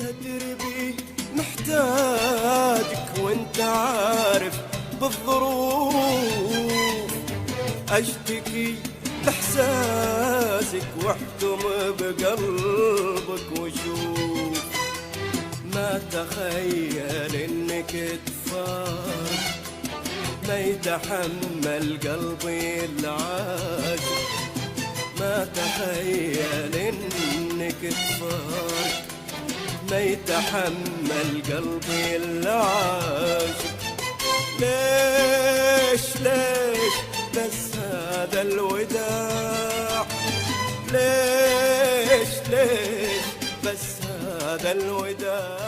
تدري بي محتاجك وانت عارف بالظروف، اشتكي باحساسك واحكم بقلبك وشوف. ما تخيل انك تفارق، ما يتحمل قلبي العاشق. ما تخيل انك تفارق، ما يتحمل قلبي العاشق. ليش ليش بس هذا الوداع؟ ليش ليش بس هذا الوداع؟